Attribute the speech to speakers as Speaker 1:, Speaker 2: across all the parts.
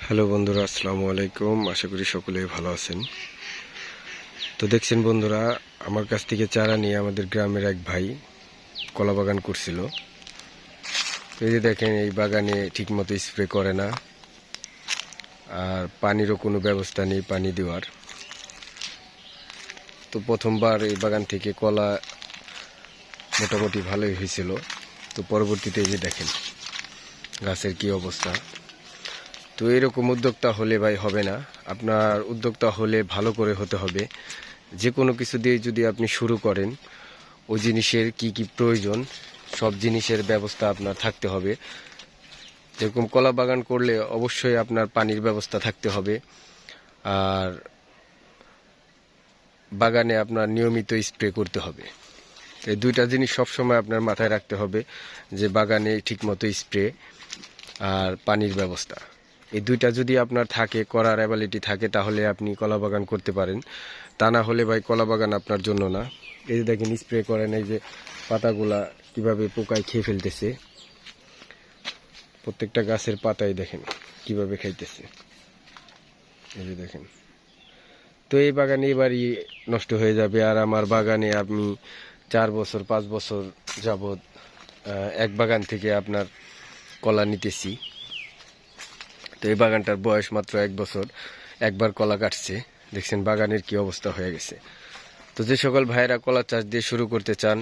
Speaker 1: Hello বন্ধুরা, আসসালামু আলাইকুম। আশা করি সকলেই ভালো আছেন। তো দেখছেন বন্ধুরা, আমার কাছ থেকে চারা নিয়ে আমাদের গ্রামের এক ভাই কলা বাগান করছিল। এই যে দেখেন, এই বাগানে ঠিকমতো স্প্রে করে না, আর পানিরও কোনো ব্যবস্থা নেই পানি দেওয়ার। তো প্রথমবার এই বাগান থেকে কলা মোটামুটি ভালোই হয়েছিল। তো পরবর্তীতে এই যে দেখেন গাছের কি অবস্থা। তো এরকম উদ্যোক্তা হলে ভাই হবে না। আপনার উদ্যোক্তা হলে ভালো করে হতে হবে। যে কোনো কিছু দিয়ে যদি আপনি শুরু করেন, ওই জিনিসের কি কি প্রয়োজন সব জিনিসের ব্যবস্থা আপনার থাকতে হবে। যেরকম কলা বাগান করলে অবশ্যই আপনার পানির ব্যবস্থা থাকতে হবে, আর বাগানে আপনার নিয়মিত স্প্রে করতে হবে। এই দুইটা জিনিস সবসময় আপনার মাথায় রাখতে হবে, যে বাগানে ঠিকমতো স্প্রে আর পানির ব্যবস্থা। এই দুইটা যদি আপনার থাকে, করার অ্যাবিলিটি থাকে, তাহলে আপনি কলা বাগান করতে পারেন। তা না হলে ভাই কলা বাগান আপনার জন্য না। এই যে দেখেন স্প্রে করেন, এই যে পাতাগুলা কিভাবে পোকায় খেয়ে ফেলতেছে। প্রত্যেকটা গাছের পাতায় দেখেন কিভাবে খাইতেছে। এই যে দেখেন। তো এই বাগানে এবারই নষ্ট হয়ে যাবে। আর আমার বাগানে আমি 4 বছর 5 বছর যাবৎ এক বাগান থেকে আপনার কলা নিতেছি। তো এই বাগানটার বয়স মাত্র 1 বছর, একবার কলা কাটছে। দেখছেন বাগানের কি অবস্থা হয়ে গেছে। তো যে সকল ভাইয়েরা কলা চাষ দিয়ে শুরু করতে চান,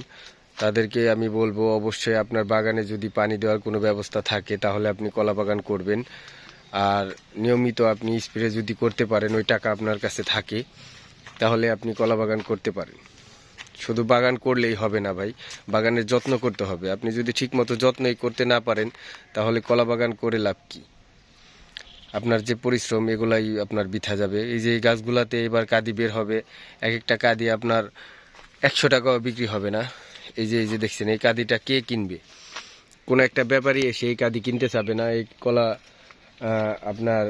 Speaker 1: তাদেরকে আমি বলবো, অবশ্যই আপনার বাগানে যদি পানি দেওয়ার কোনো ব্যবস্থা থাকে, তাহলে আপনি কলা বাগান করবেন। আর নিয়মিত আপনি স্প্রে যদি করতে পারেন, ওই টাকা আপনার কাছে থাকে, তাহলে আপনি কলা বাগান করতে পারেন। শুধু বাগান করলেই হবে না ভাই, বাগানের যত্ন করতে হবে। আপনি যদি ঠিকমতো যত্নই করতে না পারেন, তাহলে কলা বাগান করে লাভ কি? আপনার যে পরিশ্রম, এগুলাই আপনার বৃথা যাবে। এই যে এই গাছগুলাতে এবার কাঁদি বের হবে, এক একটা কাঁদি আপনার 100 টাকাও বিক্রি হবে না। এই যে দেখছেন, এই কাঁদিটা কে কিনবে? কোনো একটা ব্যাপারী এসে এই কাঁদি কিনতে চাবে না। এই কলা আপনার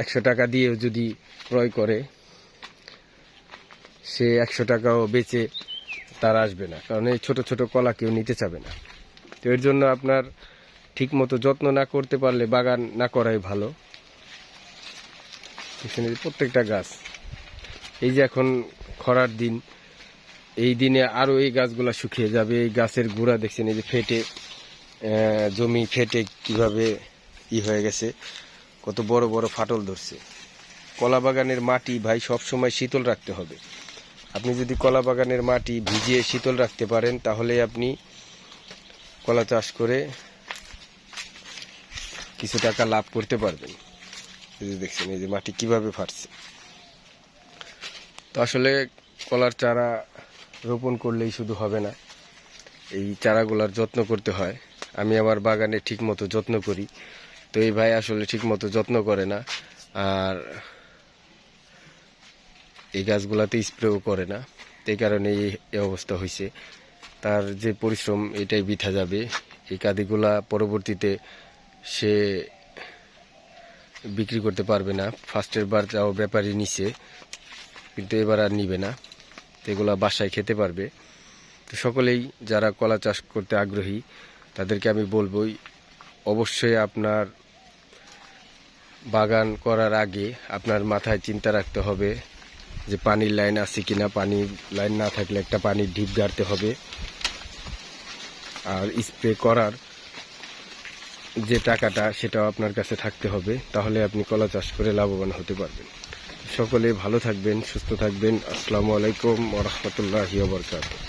Speaker 1: 100 টাকা দিয়েও যদি ক্রয় করে, সে 100 টাকাও বেচে তার আসবে না, কারণ এই ছোট ছোট কলা কেউ নিতে চাবে না। তো এর জন্য আপনার ঠিকমতো যত্ন না করতে পারলে বাগান না করাই ভালো। প্রত্যেকটা গাছ, এই যে এখন খরার দিন, এই দিনে আরো এই গাছগুলা শুকিয়ে যাবে। এই গাছের গোড়া দেখছেন, এই যে ফেটে জমি ফেটে কিভাবে হয়ে গেছে, কত বড় বড় ফাটল ধরছে। কলা বাগানের মাটি ভাই সবসময় শীতল রাখতে হবে। আপনি যদি কলা বাগানের মাটি ভিজিয়ে শীতল রাখতে পারেন, তাহলে আপনি কলা চাষ করে কিছু টাকা লাভ করতে পারবেন। এই যে দেখছেন, এই যে মাটি কিভাবে ফাটছে। তো আসলে কলার চারা রোপণ করলেই শুধু হবে না, এই চারাগুলার যত্ন করতে হয়। আমি আমার বাগানে ঠিকমতো যত্ন করি, তো এই ভাই আসলে ঠিকমতো যত্ন করে না, আর এই গাছগুলাতে স্প্রেও করে না। এই কারণে এই অবস্থা হয়েছে। তার যে পরিশ্রম, এটাই বৃথা যাবে। এই কাঁদিগুলা পরবর্তীতে সে বিক্রি করতে পারবে না। ফার্স্টের বার যাও ব্যাপারী নিছে, কিন্তু এবার আর নিবে না। তো এগুলা বাসায় খেতে পারবে। তো সকলেই যারা কলা চাষ করতে আগ্রহী, তাদেরকে আমি বলবই, অবশ্যই আপনার বাগান করার আগে আপনার মাথায় চিন্তা রাখতে হবে যে পানির লাইন আছে কিনা। পানির লাইন না থাকলে একটা পানির ঢিপ গাড়তে হবে। আর স্প্রে করার যে টাকাটা, সেটাও আপনার কাছে থাকতে হবে, তাহলে আপনি কলা চাষ করে লাভবান হতে পারবেন। সকলে ভালো থাকবেন, সুস্থ থাকবেন। আসসালামু আলাইকুম ওয়া রাহমাতুল্লাহি ওয়া বারাকাতুহু।